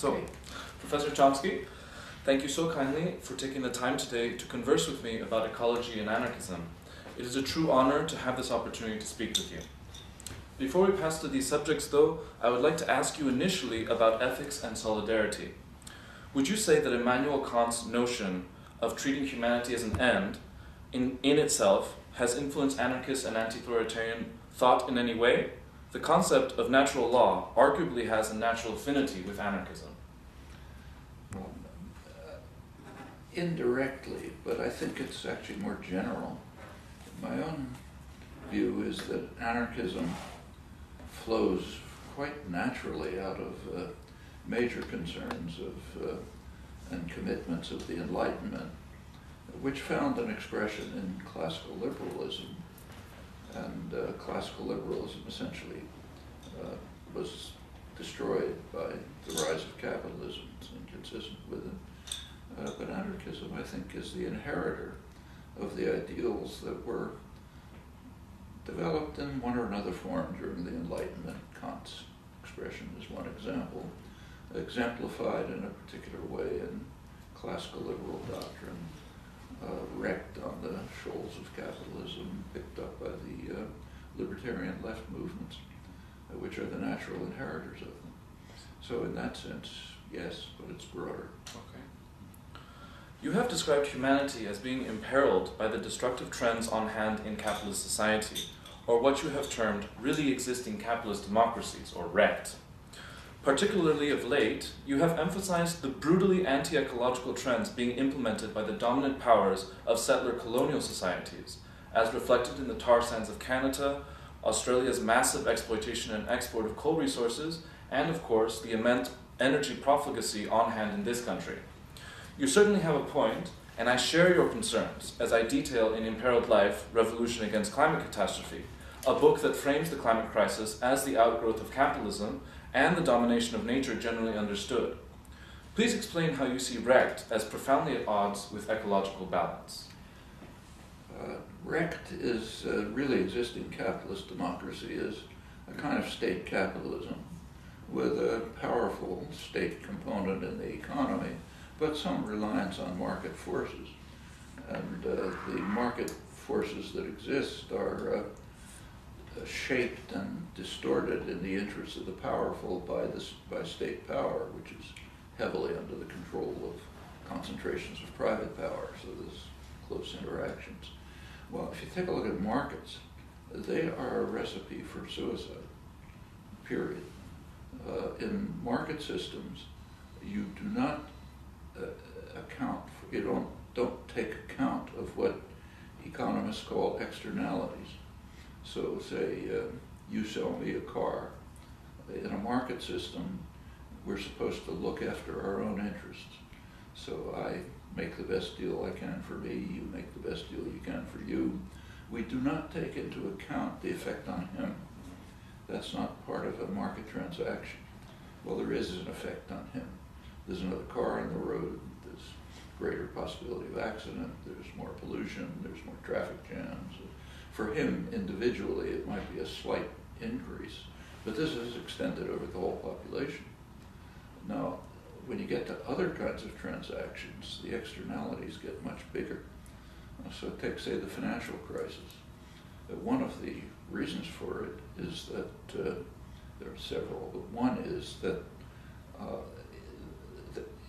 So, Professor Chomsky, thank you so kindly for taking the time today to converse with me about ecology and anarchism. It is a true honor to have this opportunity to speak with you. Before we pass to these subjects, though, I would like to ask you initially about ethics and solidarity. Would you say that Immanuel Kant's notion of treating humanity as an end in itself has influenced anarchist and anti-authoritarian thought in any way? The concept of natural law arguably has a natural affinity with anarchism. Well, indirectly, but I think it's actually more general. My own view is that anarchism flows quite naturally out of major concerns of and commitments of the Enlightenment, which found an expression in classical liberalism. And classical liberalism essentially was destroyed by the rise of capitalism. It's inconsistent with it. But anarchism, I think, is the inheritor of the ideals that were developed in one or another form during the Enlightenment. Kant's expression is one example, exemplified in a particular way in classical liberal doctrine, wrecked on the shoals of capitalism, picked up by the libertarian left movements, which are the natural inheritors of them. So in that sense, yes, but it's broader. Okay. You have described humanity as being imperiled by the destructive trends on hand in capitalist society, or what you have termed really existing capitalist democracies, or wrecked. Particularly of late, you have emphasized the brutally anti-ecological trends being implemented by the dominant powers of settler colonial societies, as reflected in the tar sands of Canada, Australia's massive exploitation and export of coal resources, and of course the immense energy profligacy on hand in this country. You certainly have a point, and I share your concerns, as I detail in Imperiled Life, Revolution Against Climate Catastrophe, a book that frames the climate crisis as the outgrowth of capitalism and the domination of nature generally understood. Please explain how you see wrecked as profoundly at odds with ecological balance. Wrecked is really existing capitalist democracy is a kind of state capitalism with a powerful state component in the economy, but some reliance on market forces. And the market forces that exist are shaped and distorted in the interests of the powerful by state power, which is heavily under the control of concentrations of private power, so there's close interactions. Well, if you take a look at markets, they are a recipe for suicide, period. In market systems, you do not don't take account of what economists call externalities. So say you sell me a car. In a market system, we're supposed to look after our own interests. So I make the best deal I can for me, you make the best deal you can for you. We do not take into account the effect on him. That's not part of a market transaction. Well, there is an effect on him. There's another car on the road, there's greater possibility of accident, there's more pollution, there's more traffic jams. For him, individually, it might be a slight increase, but this is extended over the whole population. Now, when you get to other kinds of transactions, the externalities get much bigger. So take, say, the financial crisis. One of the reasons for it is that, there are several, but one is that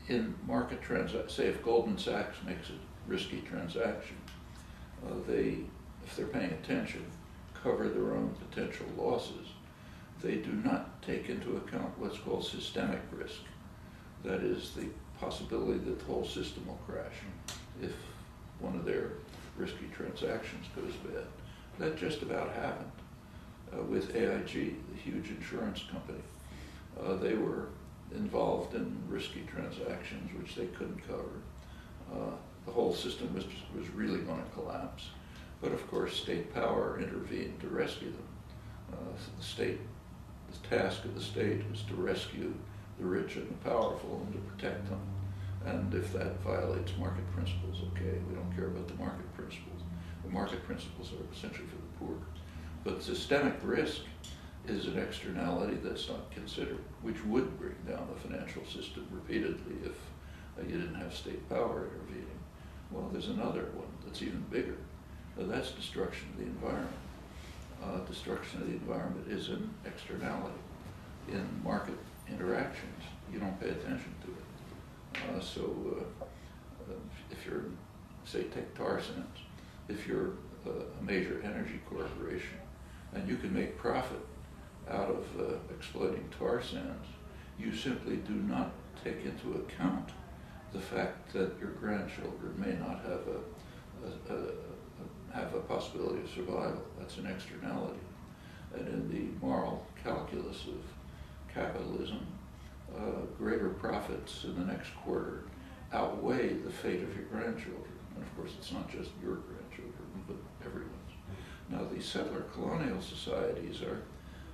in market transactions, say if Goldman Sachs makes a risky transaction, they, if they're paying attention, cover their own potential losses. They do not take into account what's called systemic risk. That is the possibility that the whole system will crash if one of their risky transactions goes bad. That just about happened with AIG, the huge insurance company. They were involved in risky transactions which they couldn't cover. The whole system was really going to collapse. But of course, state power intervened to rescue them. The task of the state is to rescue the rich and the powerful and to protect them. And if that violates market principles, okay, we don't care about the market principles. The market principles are essentially for the poor. But systemic risk is an externality that's not considered, which would bring down the financial system repeatedly if you didn't have state power intervening. Well, there's another one that's even bigger. That's destruction of the environment. Destruction of the environment is an externality. In market interactions, you don't pay attention to it. If you're, say, take tar sands, if you're a major energy corporation and you can make profit out of exploiting tar sands, you simply do not take into account the fact that your grandchildren may not have a possibility of survival. That's an externality. And in the moral calculus of capitalism, greater profits in the next quarter outweigh the fate of your grandchildren. And of course, it's not just your grandchildren, but everyone's. Now, the settler colonial societies are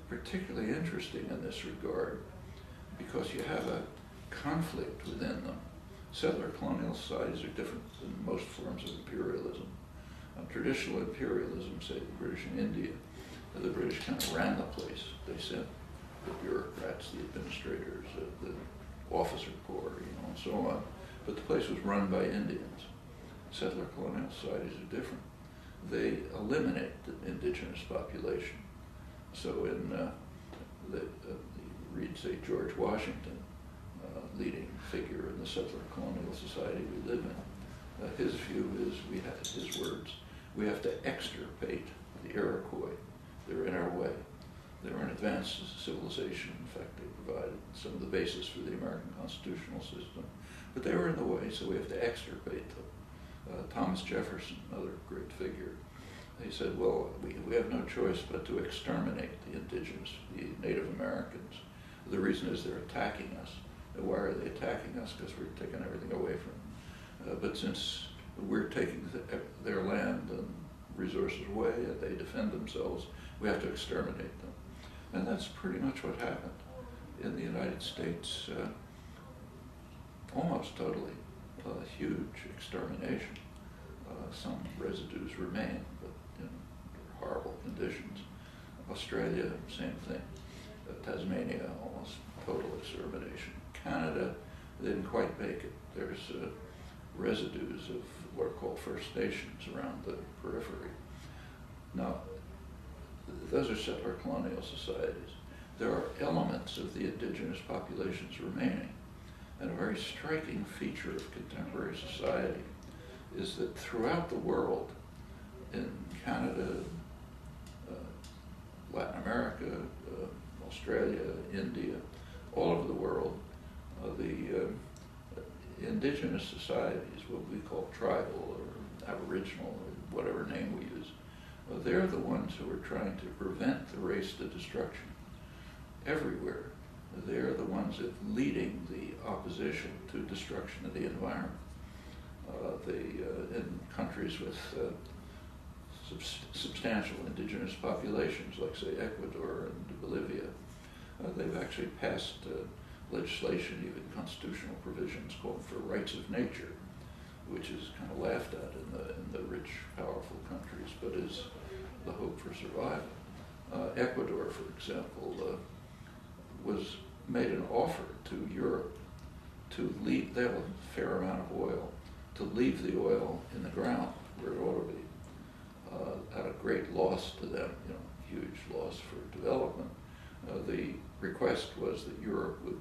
particularly interesting in this regard because you have a conflict within them. Settler colonial societies are different than most forms of imperialism. Traditional imperialism, say the British in India, the British kind of ran the place. They sent the bureaucrats, the administrators, the officer corps, and so on. But the place was run by Indians. Settler colonial societies are different. They eliminate the indigenous population. So in read, say, George Washington, leading figure in the settler colonial society we live in, his view is, his words, we have to extirpate the Iroquois. They're in our way. They're an advanced civilization. In fact, they provided some of the basis for the American constitutional system. But they were in the way, so we have to extirpate them. Thomas Jefferson, another great figure, he said, well, we have no choice but to exterminate the indigenous, the Native Americans. The reason is they're attacking us. Why are they attacking us? Because we're taking everything away from them. But since we're taking their land and resources away and they defend themselves, we have to exterminate them. And that's pretty much what happened in the United States, almost totally. Huge extermination. Some residues remain, but in horrible conditions. Australia, same thing. Tasmania, almost total extermination. Canada, they didn't quite make it. There's residues of what are called First Nations around the periphery. Now, those are settler colonial societies. There are elements of the indigenous populations remaining. And a very striking feature of contemporary society is that throughout the world, in Canada, Latin America, Australia, India, all over the world, the indigenous societies, what we call tribal or aboriginal or whatever name we use, they're the ones who are trying to prevent the race to destruction everywhere. They're the ones that leading the opposition to destruction of the environment. In countries with substantial indigenous populations, like say Ecuador and Bolivia, they've actually passed legislation, even constitutional provisions called for rights of nature, which is kind of laughed at in the rich, powerful countries, but is the hope for survival. Ecuador, for example, was made an offer to Europe to leave, they have a fair amount of oil, to leave the oil in the ground where it ought to be, at a great loss to them, huge loss for development. The request was that Europe would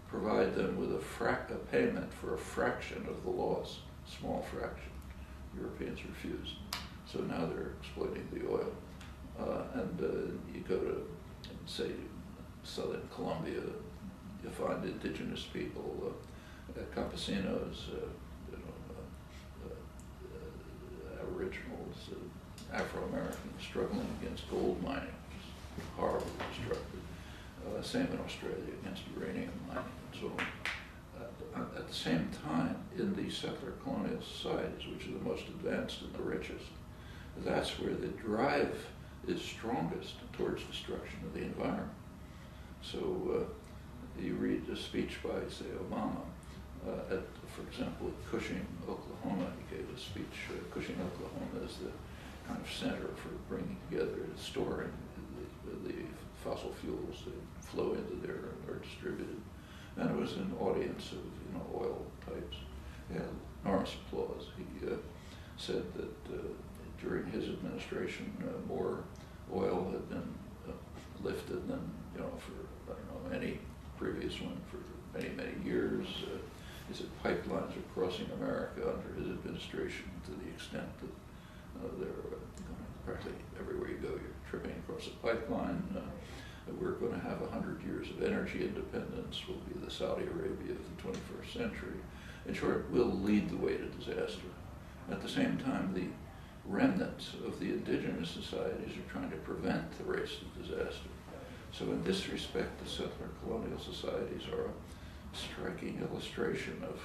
provide them with a payment for a fraction of the loss, small fraction. Europeans refused. So now they're exploiting the oil. You go to, say, southern Colombia, you find indigenous people, campesinos, aboriginals, Afro-Americans struggling against gold mining, which is horribly destructive. Same in Australia against uranium mining and so on. At the same time, in these settler colonial societies, which are the most advanced and the richest, that's where the drive is strongest towards destruction of the environment. So you read a speech by, say, Obama, for example, at Cushing, Oklahoma. He gave a speech. Cushing, Oklahoma is the kind of center for bringing together, storing the the fossil fuels that flow into there and are distributed. And it was an audience of oil types. He had enormous applause. He said that during his administration, more oil had been lifted than for any previous one for many, many years. He said pipelines are crossing America under his administration to the extent that they're practically everywhere you go, you're tripping across a pipeline. We're going to have 100 years of energy independence. We'll be the Saudi Arabia of the 21st century. In short, we'll lead the way to disaster. At the same time, the remnants of the indigenous societies are trying to prevent the race to disaster. So in this respect, the settler colonial societies are a striking illustration of,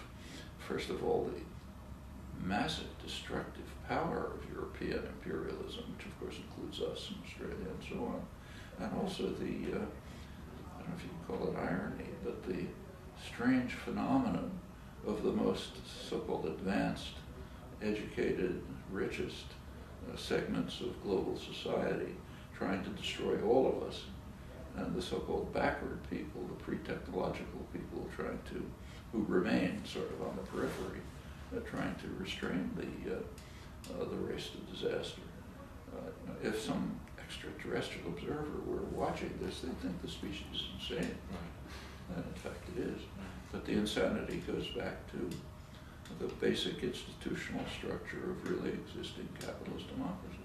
first of all, the massive destructive power of European imperialism, which of course includes us and Australia and so on, and also the, I don't know if you can call it irony, but the strange phenomenon of the most so-called advanced, educated, richest segments of global society trying to destroy all of us, and the so-called backward people, the pre-technological people who remain sort of on the periphery, trying to restrain the race to disaster. If some extraterrestrial observer were watching this, they'd think the species is insane. And in fact it is. But the insanity goes back to the basic institutional structure of really existing capitalist democracy.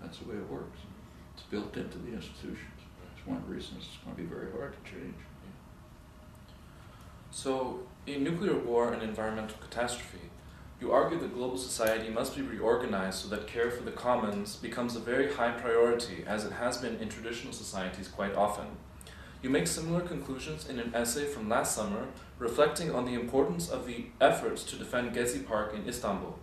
That's the way it works. It's built into the institutions. It's one reason it's going to be very hard to change. So, in Nuclear War and Environmental Catastrophe, you argue that global society must be reorganized so that care for the commons becomes a very high priority, as it has been in traditional societies quite often. You make similar conclusions in an essay from last summer reflecting on the importance of the efforts to defend Gezi Park in Istanbul,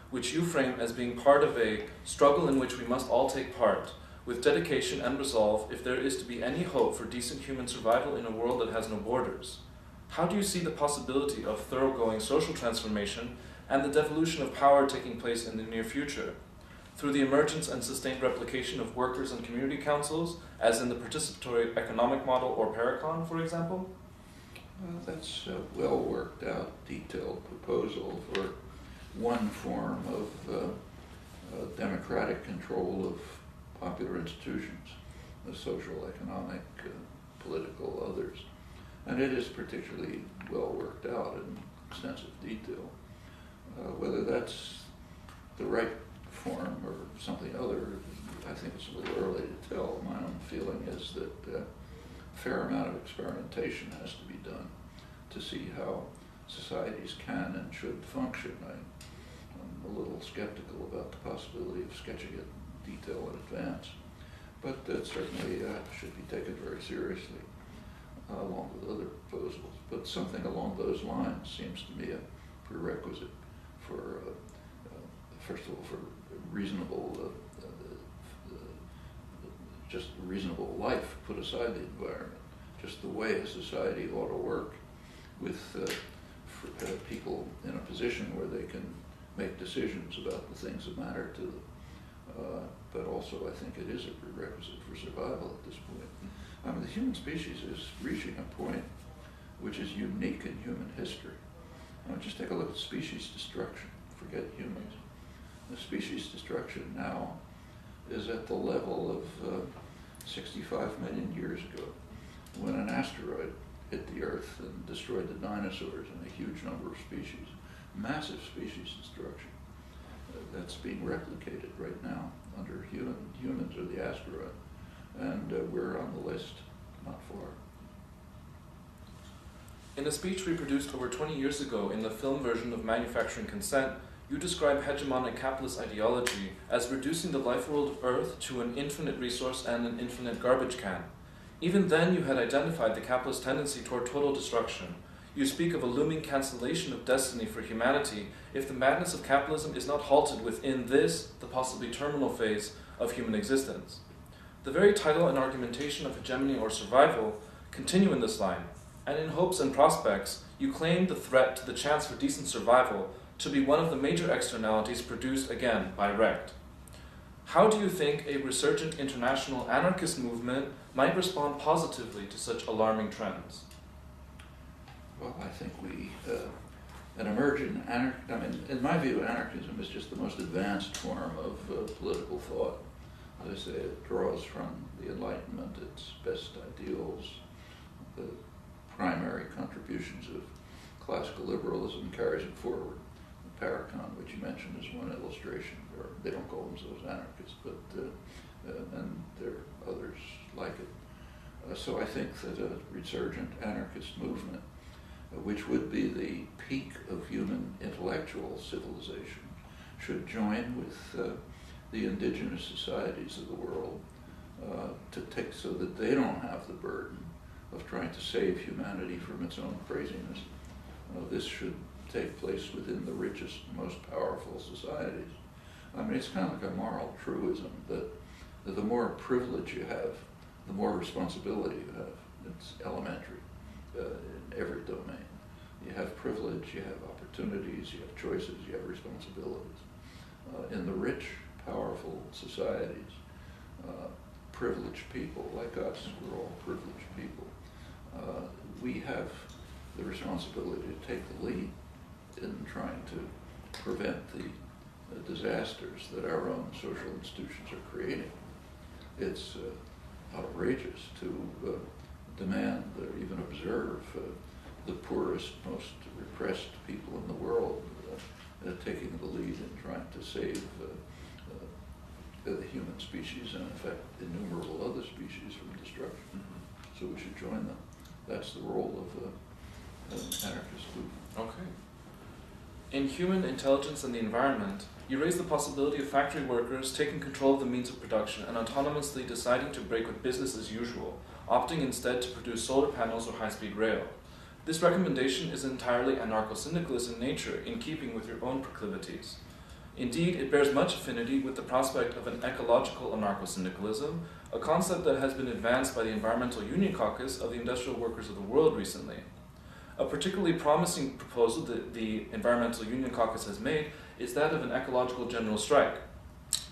which you frame as being part of a struggle in which we must all take part, with dedication and resolve if there is to be any hope for decent human survival in a world that has no borders. How do you see the possibility of thoroughgoing social transformation and the devolution of power taking place in the near future? Through the emergence and sustained replication of workers and community councils, as in the participatory economic model or Paracon, for example? Well, that's a well worked out, detailed proposal for one form of democratic control of popular institutions, the social, economic, political, others. And it is particularly well worked out in extensive detail. Whether that's the right form or something other, I think it's a little early to tell. My own feeling is that a fair amount of experimentation has to be done to see how societies can and should function. I'm a little skeptical about the possibility of sketching it in detail in advance, but that certainly should be taken very seriously, along with other proposals. But something along those lines seems to me a prerequisite for, first of all, for reasonable, just reasonable life, put aside the environment, just the way a society ought to work with people in a position where they can make decisions about the things that matter to them. But also I think it is a prerequisite for survival at this point. I mean, the human species is reaching a point which is unique in human history. Just take a look at species destruction. Forget humans. The species destruction now is at the level of 65 million years ago, when an asteroid hit the Earth and destroyed the dinosaurs and a huge number of species. Massive species destruction. That's being replicated right now under humans or the asteroid. And we're on the list, not far. In a speech reproduced over 20 years ago in the film version of Manufacturing Consent, you describe hegemonic capitalist ideology as reducing the life world of Earth to an infinite resource and an infinite garbage can. Even then you had identified the capitalist tendency toward total destruction. You speak of a looming cancellation of destiny for humanity if the madness of capitalism is not halted within this, the possibly terminal phase of human existence. The very title and argumentation of hegemony or survival continue in this line, and in Hopes and Prospects, you claim the threat to the chance for decent survival to be one of the major externalities produced again by Recht. How do you think a resurgent international anarchist movement might respond positively to such alarming trends? Well, I think an emergent in my view, anarchism is just the most advanced form of political thought. As I say, it draws from the Enlightenment, its best ideals, the primary contributions of classical liberalism, carries it forward. Paracon, which you mentioned, is one illustration. Or they don't call themselves anarchists, but and there are others like it. So I think that a resurgent anarchist movement, which would be the peak of human intellectual civilization, should join with the indigenous societies of the world to take so that they don't have the burden of trying to save humanity from its own craziness. This should take place within the richest, most powerful societies. I mean, it's kind of like a moral truism that the more privilege you have, the more responsibility you have. It's elementary in every domain. You have privilege, you have opportunities, you have choices, you have responsibilities. In the rich, powerful societies, privileged people like us, we're all privileged people, we have the responsibility to take the lead in trying to prevent the disasters that our own social institutions are creating. It's outrageous to demand or even observe the poorest, most repressed people in the world taking the lead in trying to save the human species and, in fact, innumerable other species from destruction. Mm-hmm. So we should join them. That's the role of an anarchist movement. Okay. In Human Intelligence and the Environment, you raise the possibility of factory workers taking control of the means of production and autonomously deciding to break with business as usual, opting instead to produce solar panels or high-speed rail. This recommendation is entirely anarcho-syndicalist in nature, in keeping with your own proclivities. Indeed, it bears much affinity with the prospect of an ecological anarcho-syndicalism, a concept that has been advanced by the Environmental Union Caucus of the Industrial Workers of the World recently. A particularly promising proposal that the Environmental Union Caucus has made is that of an ecological general strike.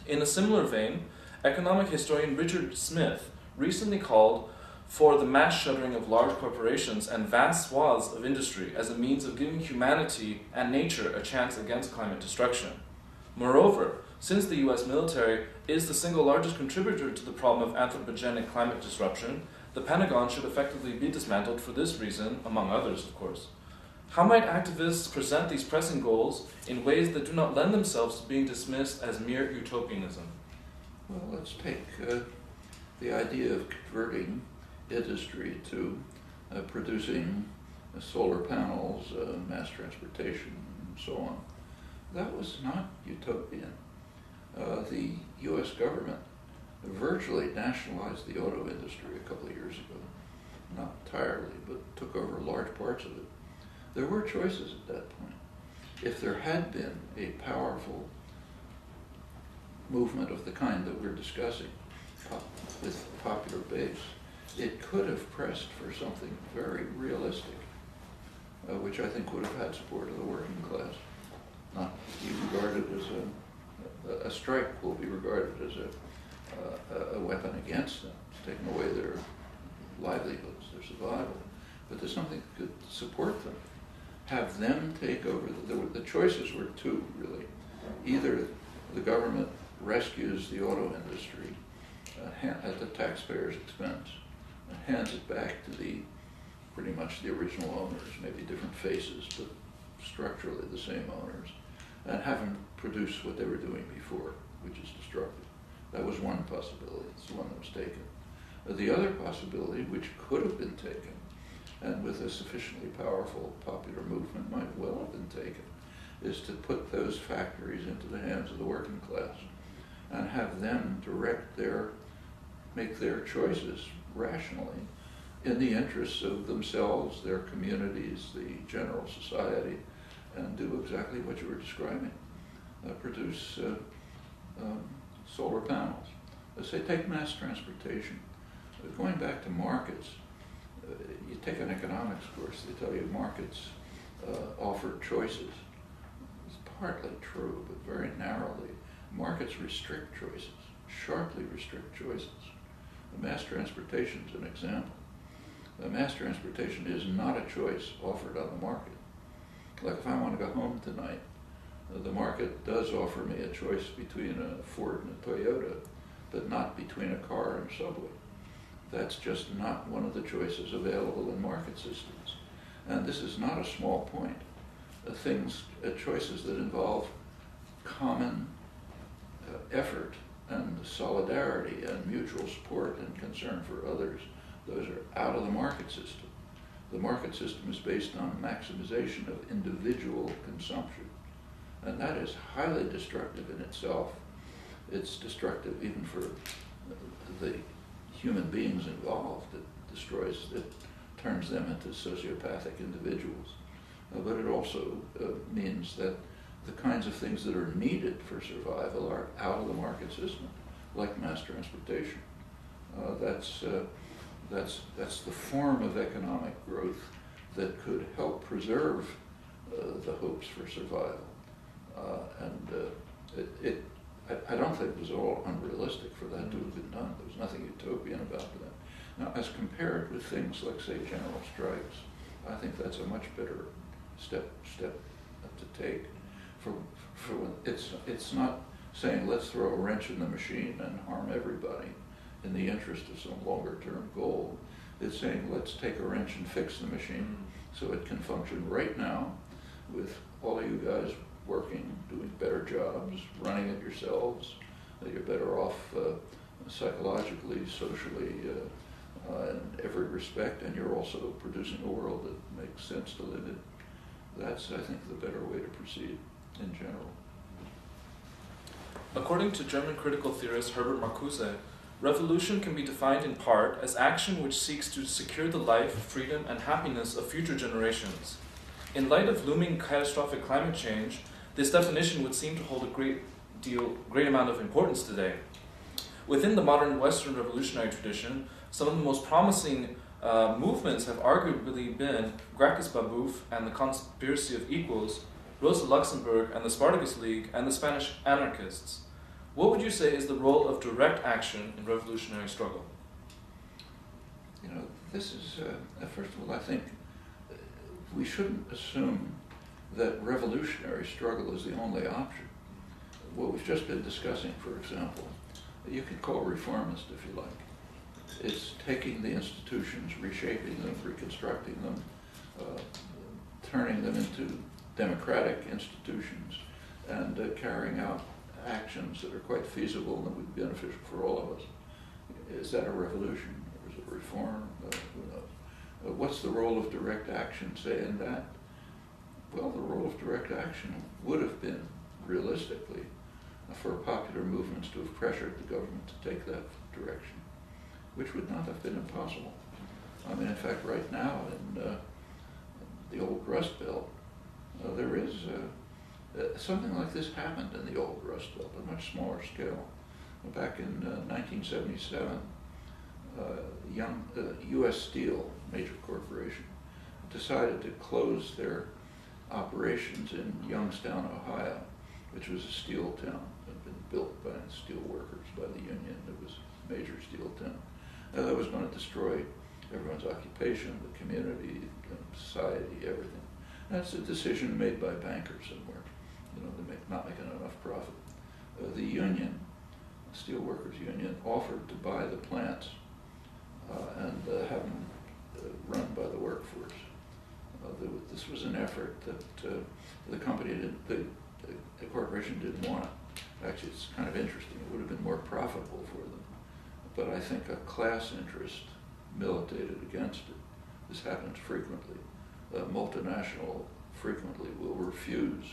In a similar vein, economic historian Richard Smith recently called for the mass shuttering of large corporations and vast swaths of industry as a means of giving humanity and nature a chance against climate destruction. Moreover, since the US military is the single largest contributor to the problem of anthropogenic climate disruption, the Pentagon should effectively be dismantled for this reason, among others, of course. How might activists present these pressing goals in ways that do not lend themselves to being dismissed as mere utopianism? Well, let's take the idea of converting industry to producing solar panels, mass transportation, and so on. That was not utopian. The U.S. government virtually nationalized the auto industry a couple of years ago. Not entirely, but took over large parts of it. There were choices at that point. If there had been a powerful movement of the kind that we're discussing with popular base, it could have pressed for something very realistic, which I think would have had support of the working class. Not be regarded as a strike will be regarded as a weapon against them. It's taking away their livelihoods, their survival. But there's something that could support them. Have them take over. The choices were two, really. Either the government rescues the auto industry at the taxpayer's expense, and hands it back to pretty much the original owners, maybe different faces, but structurally the same owners, and have them produce what they were doing before, which is destructive. That was one possibility. It's the one that was taken. The other possibility, which could have been taken, and with a sufficiently powerful popular movement might well have been taken, is to put those factories into the hands of the working class and have them make their choices rationally in the interests of themselves, their communities, the general society, and do exactly what you were describing. Produce solar panels. Let's say take mass transportation. Going back to markets, you take an economics course, they tell you markets offer choices. It's partly true, but very narrowly. Markets restrict choices, sharply restrict choices. Mass transportation is an example. Mass transportation is not a choice offered on the market. Like if I want to go home tonight, the market does offer me a choice between a Ford and a Toyota, but not between a car and a subway. That's just not one of the choices available in market systems. And this is not a small point. Choices that involve common effort and solidarity and mutual support and concern for others, those are out of the market system. The market system is based on maximization of individual consumption. And that is highly destructive in itself. It's destructive even for the human beings involved. It turns them into sociopathic individuals. But it also means that the kinds of things that are needed for survival are out of the market system, like mass transportation. That's the form of economic growth that could help preserve the hopes for survival. I don't think it was all unrealistic for that to have been done. There was nothing utopian about that. Now, as compared with things like, say, general strikes, I think that's a much better step to take. It's not saying let's throw a wrench in the machine and harm everybody in the interest of some longer-term goal. It's saying let's take a wrench and fix the machine so it can function right now with all of you guys working, doing better jobs, running it yourselves. You're better off psychologically, socially, in every respect, and you're also producing a world that makes sense to live in. That's, I think, the better way to proceed in general. According to German critical theorist Herbert Marcuse, revolution can be defined in part as action which seeks to secure the life, freedom, and happiness of future generations. In light of looming catastrophic climate change, this definition would seem to hold a great amount of importance today. Within the modern Western revolutionary tradition, some of the most promising movements have arguably been Gracchus Babeuf and the Conspiracy of Equals, Rosa Luxemburg and the Spartacus League, and the Spanish anarchists. What would you say is the role of direct action in revolutionary struggle? This is, first of all, I think we shouldn't assume that revolutionary struggle is the only option. What we've just been discussing, for example, you could call reformist if you like. It's taking the institutions, reshaping them, reconstructing them, turning them into democratic institutions, and carrying out actions that are quite feasible and that would be beneficial for all of us. Is that a revolution, or is it a reform? Who knows? What's the role of direct action, say, in that? Well, the role of direct action would have been, realistically, for popular movements to have pressured the government to take that direction, which would not have been impossible. I mean, in fact, right now in the old Rust Belt, there is something like this happened in the old Rust Belt, a much smaller scale. Back in 1977, U.S. Steel, major corporation, decided to close their operations in Youngstown, Ohio, which was a steel town. It had been built by steel workers, by the union. It was a major steel town. That was going to destroy everyone's occupation, the community, society, everything. That's a decision made by bankers somewhere. They're not making enough profit. The union, the steel workers union, offered to buy the plants and have them run by the workforce. This was an effort that the corporation didn't want. Actually, it's kind of interesting. It would have been more profitable for them. But I think a class interest militated against it. This happens frequently. A multinational frequently will refuse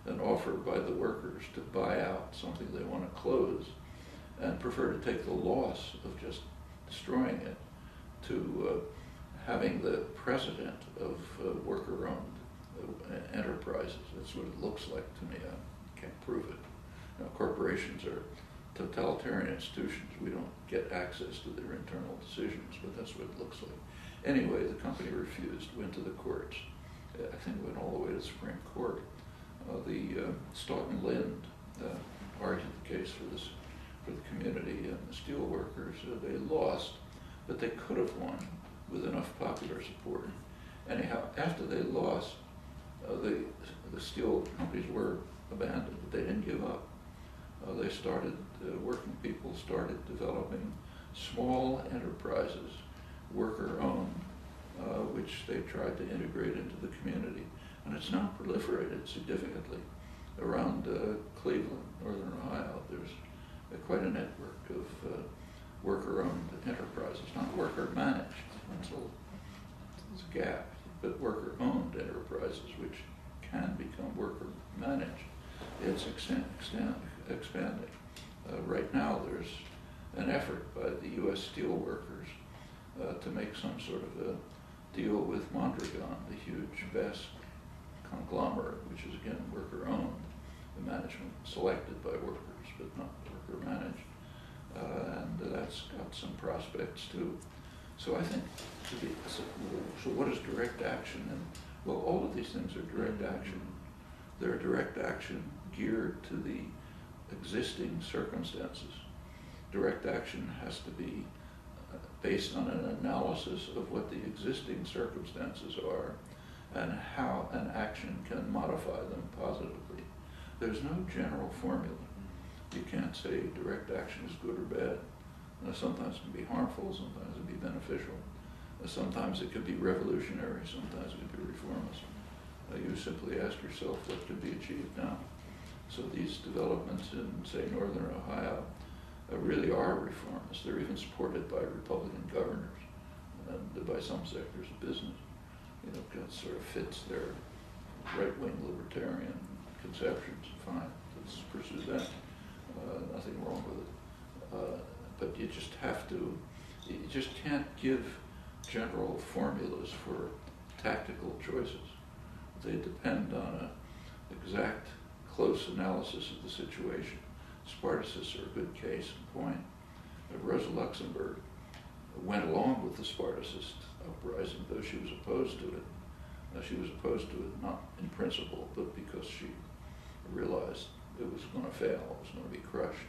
an offer by the workers to buy out something they want to close and prefer to take the loss of just destroying it to having the president of worker-owned enterprises. That's what it looks like to me. I can't prove it. Now, corporations are totalitarian institutions. We don't get access to their internal decisions, but that's what it looks like. Anyway, the company refused, went to the courts. I think went all the way to the Supreme Court. The Stoughton Lind argued the case for this, for the community and the steel workers. They lost, but they could have won with enough popular support. Anyhow, after they lost, the steel companies were abandoned, but they didn't give up. They started, working people started developing small enterprises, worker-owned, which they tried to integrate into the community. And it's now proliferated significantly. Around Cleveland, Northern Ohio, there's quite a network of worker-owned enterprises, not worker-managed. There's a gap, but worker-owned enterprises, which can become worker-managed. It's expanding. Right now, there's an effort by the U.S. steel workers to make some sort of a deal with Mondragon, the huge Basque conglomerate, which is again worker-owned, the management selected by workers, but not worker-managed. And that's got some prospects too. So I think, so what is direct action? And well, all of these things are direct action. They're direct action geared to the existing circumstances. Direct action has to be based on an analysis of what the existing circumstances are and how an action can modify them positively. There's no general formula. You can't say direct action is good or bad. Sometimes it can be harmful, sometimes it can be beneficial. Sometimes it could be revolutionary, sometimes it could be reformist. You simply ask yourself what could be achieved now. So these developments in, say, Northern Ohio really are reformist. They're even supported by Republican governors and by some sectors of business. You know, it sort of fits their right-wing libertarian conceptions. Fine, let's pursue that. Nothing wrong with it. But you just have to, you just can't give general formulas for tactical choices. They depend on an exact, close analysis of the situation. Spartacists are a good case in point. Rosa Luxemburg went along with the Spartacist uprising, though she was opposed to it. She was opposed to it not in principle, but because she realized it was going to fail, it was going to be crushed.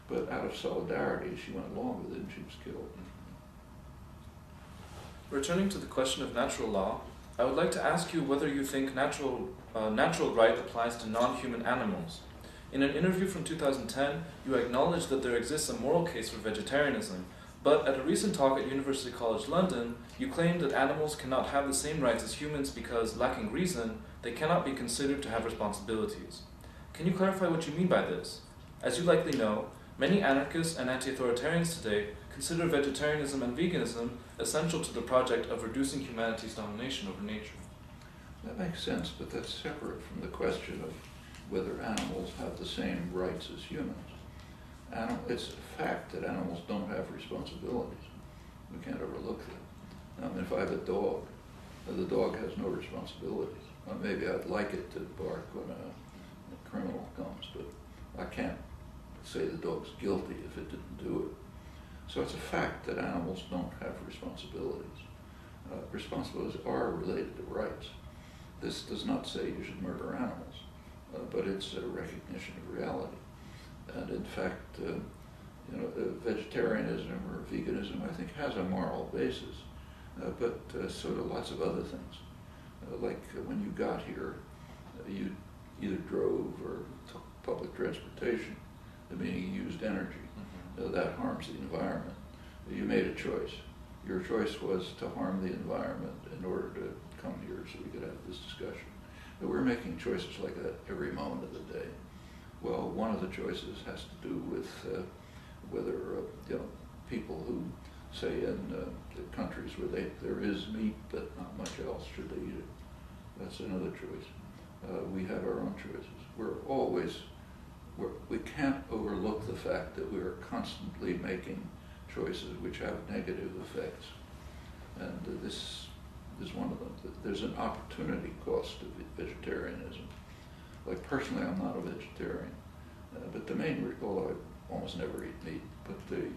But out of solidarity, she went along with it and she was killed. Returning to the question of natural law, I would like to ask you whether you think natural right applies to non-human animals. In an interview from 2010, you acknowledged that there exists a moral case for vegetarianism, but at a recent talk at University College London, you claimed that animals cannot have the same rights as humans because, lacking reason, they cannot be considered to have responsibilities. Can you clarify what you mean by this? As you likely know, many anarchists and anti-authoritarians today consider vegetarianism and veganism essential to the project of reducing humanity's domination over nature. That makes sense, but that's separate from the question of whether animals have the same rights as humans. It's a fact that animals don't have responsibilities. We can't overlook that. If I have a dog, the dog has no responsibilities. Maybe I'd like it to bark when a criminal comes, but I can't say the dog's guilty if it didn't do it. So it's a fact that animals don't have responsibilities. Responsibilities are related to rights. This does not say you should murder animals, but it's a recognition of reality. And in fact, vegetarianism or veganism, I think, has a moral basis, but so do lots of other things. Like when you got here, you either drove or took public transportation, meaning you used energy. That harms the environment. You made a choice. Your choice was to harm the environment in order to come here so we could have this discussion. But we're making choices like that every moment of the day. Well, one of the choices has to do with whether people who, say, in the countries where there is meat but not much else, should they eat it? That's another choice. We have our own choices. We can't overlook the fact that we are constantly making choices which have negative effects. And this is one of them. There's an opportunity cost of vegetarianism. Like personally, I'm not a vegetarian, but the main reason, although I almost never eat meat, but the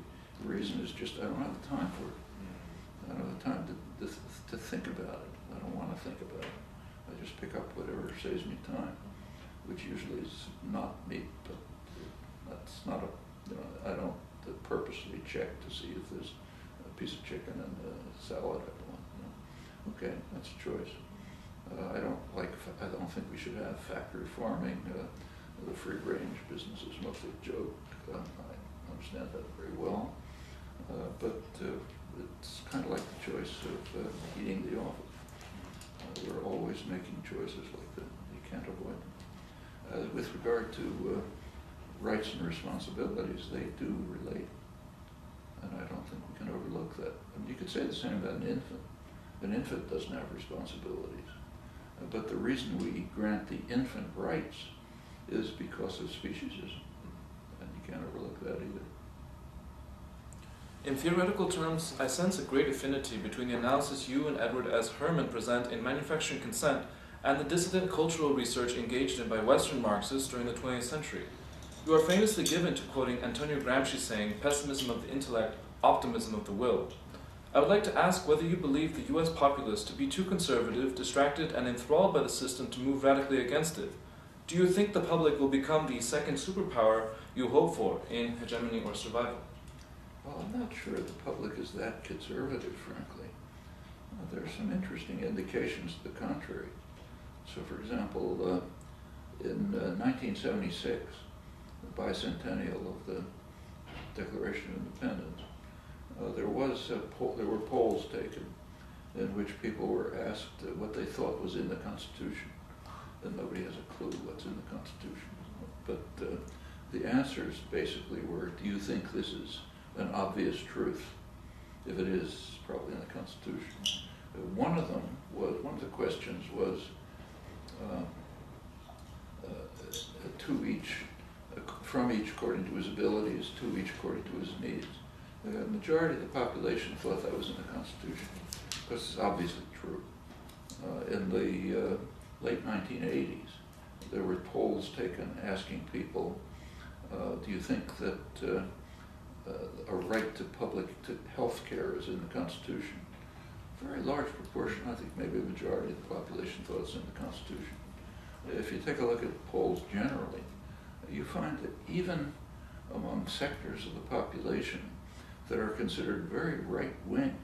reason is just I don't have the time for it. I don't have the time to think about it. I don't want to think about it. I just pick up whatever saves me time, which usually is not meat, but That's not a, I don't purposely check to see if there's a piece of chicken in the salad I want. Okay, that's a choice. I don't think we should have factory farming. The free range business is mostly a joke. I understand that very well. But it's kind of like the choice of eating the office. We're always making choices like that. You can't avoid them. With regard to rights and responsibilities, they do relate. And I don't think we can overlook that. I mean, you could say the same about an infant. An infant doesn't have responsibilities. But the reason we grant the infant rights is because of speciesism. And you can't overlook that either. In theoretical terms, I sense a great affinity between the analysis you and Edward S. Herman present in Manufacturing Consent and the dissident cultural research engaged in by Western Marxists during the 20th century. You are famously given to quoting Antonio Gramsci saying, "Pessimism of the intellect, optimism of the will." I would like to ask whether you believe the US populace to be too conservative, distracted, and enthralled by the system to move radically against it. Do you think the public will become the second superpower you hope for in hegemony or survival? Well, I'm not sure the public is that conservative, frankly. There are some interesting indications to the contrary. So, for example, in 1976, the bicentennial of the Declaration of Independence, there were polls taken in which people were asked what they thought was in the Constitution. And nobody has a clue what's in the Constitution. But the answers basically were, do you think this is an obvious truth? If it is, it's probably in the Constitution. One of the questions was to each, from each according to his abilities, to each according to his needs. The majority of the population thought that was in the Constitution, because it's obviously true. In the late 1980s, there were polls taken asking people, do you think that a right to health care is in the Constitution? A very large proportion, I think maybe a majority of the population thought it's in the Constitution. If you take a look at polls generally, you find that even among sectors of the population that are considered very right-wing,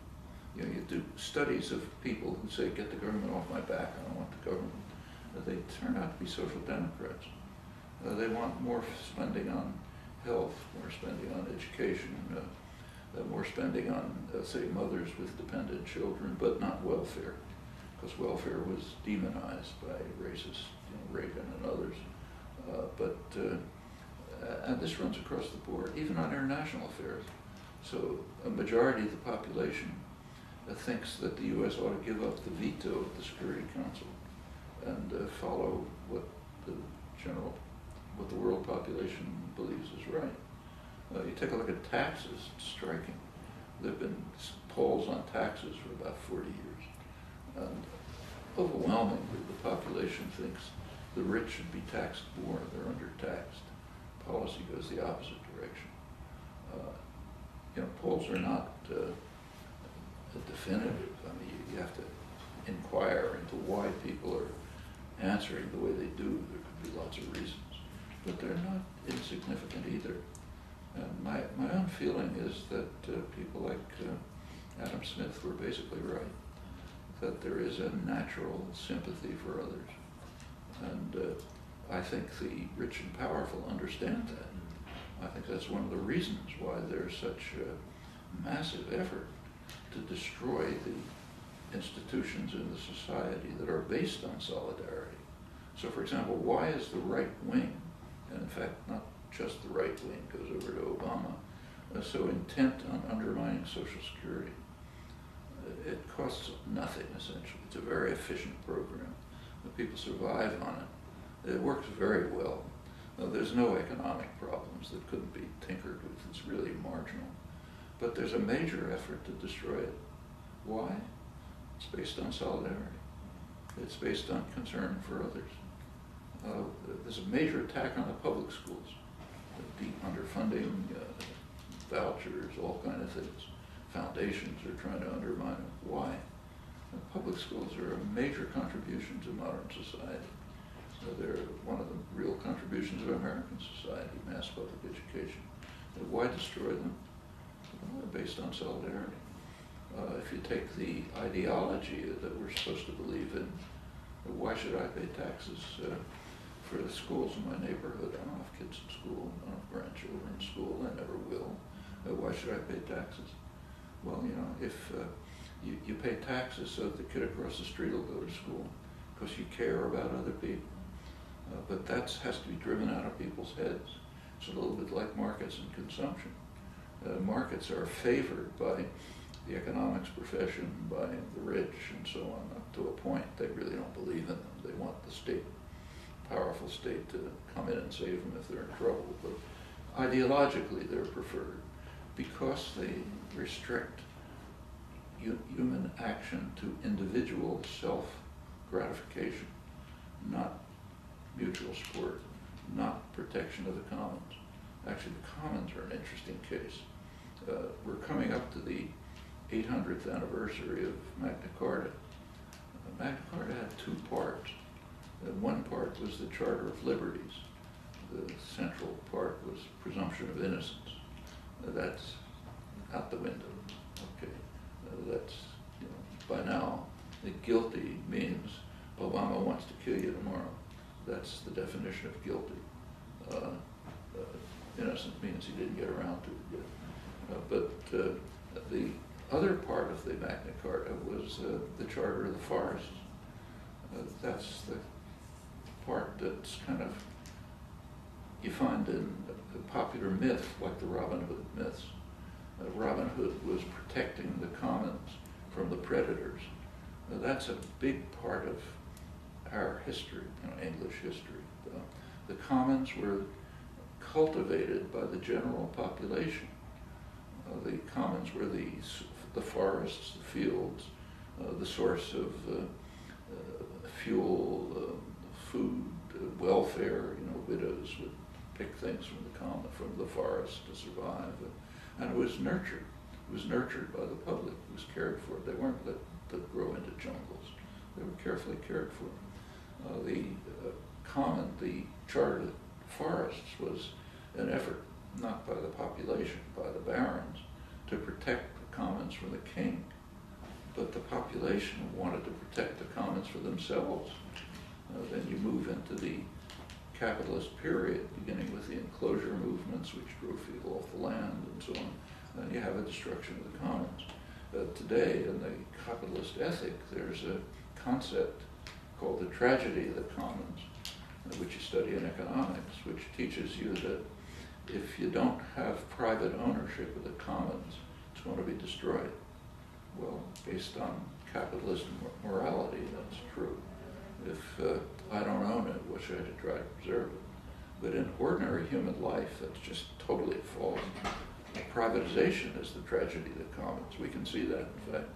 you do studies of people who say, get the government off my back, I don't want the government. They turn out to be social democrats. They want more spending on health, more spending on education, more spending on, say, mothers with dependent children, but not welfare, because welfare was demonized by racists, Reagan and others. And this runs across the board, even on international affairs. So a majority of the population thinks that the U.S. ought to give up the veto of the Security Council and follow what the world population believes is right. You take a look at taxes, it's striking. There have been polls on taxes for about 40 years. And overwhelmingly, the population thinks the rich should be taxed more, they're undertaxed. Policy goes the opposite direction. Polls are not definitive. I mean, you have to inquire into why people are answering the way they do. There could be lots of reasons, but they're not insignificant either. And my own feeling is that people like Adam Smith were basically right, that there is a natural sympathy for others. And I think the rich and powerful understand that. I think that's one of the reasons why there's such a massive effort to destroy the institutions in the society that are based on solidarity. So, for example, why is the right wing, and in fact not just the right wing, goes over to Obama, so intent on undermining Social Security? It costs nothing, essentially. It's a very efficient program. The people survive on it. It works very well. There's no economic problems that couldn't be tinkered with. It's really marginal. But there's a major effort to destroy it. Why? It's based on solidarity. It's based on concern for others. There's a major attack on the public schools. Deep underfunding, vouchers, all kinds of things. Foundations are trying to undermine it. Why? Public schools are a major contribution to modern society. They're one of the real contributions contributions of American society, mass public education. Why destroy them? Well, they're based on solidarity. If you take the ideology that we're supposed to believe in, why should I pay taxes for the schools in my neighborhood? I don't have kids in school, I don't have grandchildren in school, I never will. Why should I pay taxes? Well, you know, if you pay taxes so that the kid across the street will go to school because you care about other people. But that has to be driven out of people's heads. It's a little bit like markets and consumption. Markets are favored by the economics profession, by the rich, and so on, up to a point. They really don't believe in them. They want the state, powerful state, to come in and save them if they're in trouble. But ideologically, they're preferred because they restrict human action to individual self-gratification, not mutual support, not protection of the commons. Actually, the commons are an interesting case. We're coming up to the 800th anniversary of Magna Carta. Magna Carta had two parts. One part was the Charter of Liberties. The central part was presumption of innocence. That's out the window. Okay, that's, you know, by now, the guilty means Obama wants to kill you tomorrow. That's the definition of guilty. Innocent means he didn't get around to it yet. But the other part of the Magna Carta was the Charter of the Forests. That's the part that's kind of, you find in the popular myth, like the Robin Hood myths. Robin Hood was protecting the commons from the predators. That's a big part of our history, you know, English history. The commons were cultivated by the general population. The commons were the forests, the fields, the source of fuel, food, welfare. You know, widows would pick things from the forest to survive, and it was nurtured. It was nurtured by the public. It was cared for. They weren't let to grow into jungles. They were carefully cared for. The Charter of the Forests was an effort, not by the population, by the barons, to protect the commons from the king. But the population wanted to protect the commons for themselves. Then you move into the capitalist period, beginning with the enclosure movements, which drove people off the land and so on. And you have a destruction of the commons. Today, in the capitalist ethic, there's a concept called the tragedy of the commons, which you study in economics, which teaches you that if you don't have private ownership of the commons, it's going to be destroyed. Well, based on capitalist morality, that's true. If I don't own it, what should I try to preserve it? But in ordinary human life, that's just totally false. Privatization is the tragedy of the commons. We can see that, in fact.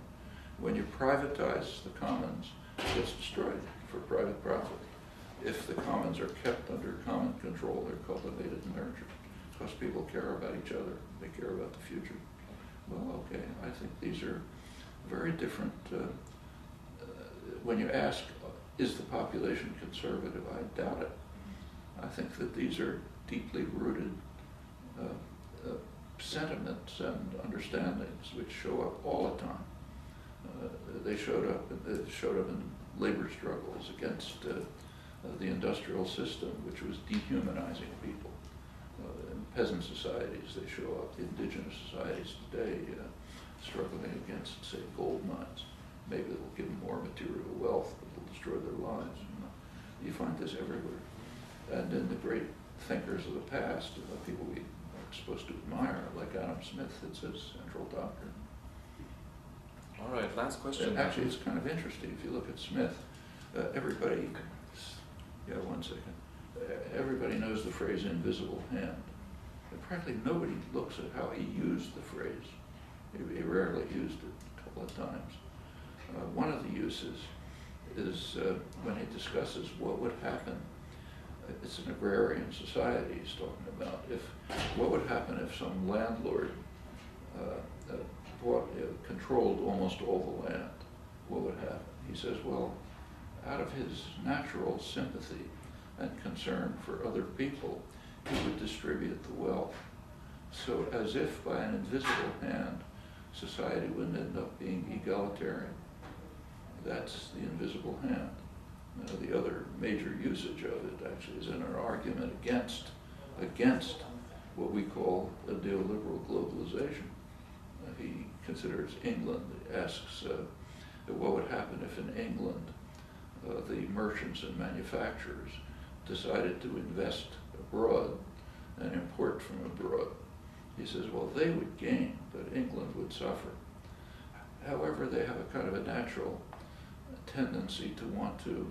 When you privatize the commons, it gets destroyed for private profit. If the commons are kept under common control, they're cultivated and nurtured, because people care about each other. They care about the future. Well, okay, I think these are very different. When you ask, is the population conservative? I doubt it. I think that these are deeply rooted sentiments and understandings which show up all the time. They showed up in labor struggles against the industrial system, which was dehumanizing people. In peasant societies, they show up. The indigenous societies today struggling against, say, gold mines. Maybe it'll give them more material wealth, but it'll destroy their lives. You find this everywhere. And in the great thinkers of the past, people we are supposed to admire, like Adam Smith, it's his central doctrine. All right, last question. Actually, it's kind of interesting. If you look at Smith, everybody knows the phrase invisible hand. And practically nobody looks at how he used the phrase. He rarely used it, a couple of times. One of the uses is when he discusses what would happen. It's an agrarian society he's talking about. What would happen if some landlord controlled almost all the land? What would happen? He says, well, out of his natural sympathy and concern for other people, he would distribute the wealth. So as if by an invisible hand, society would end up being egalitarian. That's the invisible hand. The other major usage of it actually is in an argument against what we call a neoliberal globalization. He considers England, asks what would happen if in England the merchants and manufacturers decided to invest abroad and import from abroad. He says, well, they would gain, but England would suffer. However, they have a kind of a natural tendency to want to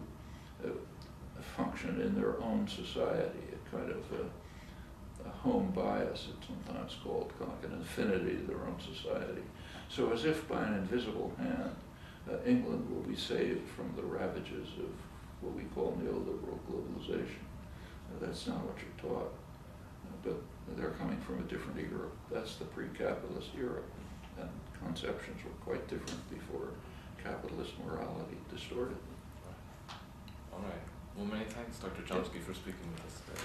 function in their own society, a kind of a home bias, it's sometimes called, like an affinity to their own society. So as if by an invisible hand, England will be saved from the ravages of what we call neoliberal globalization. That's not what you're taught, but they're coming from a different era. That's the pre-capitalist era, and conceptions were quite different before capitalist morality distorted them. All right. Well, many thanks, Dr. Chomsky, for speaking with us today.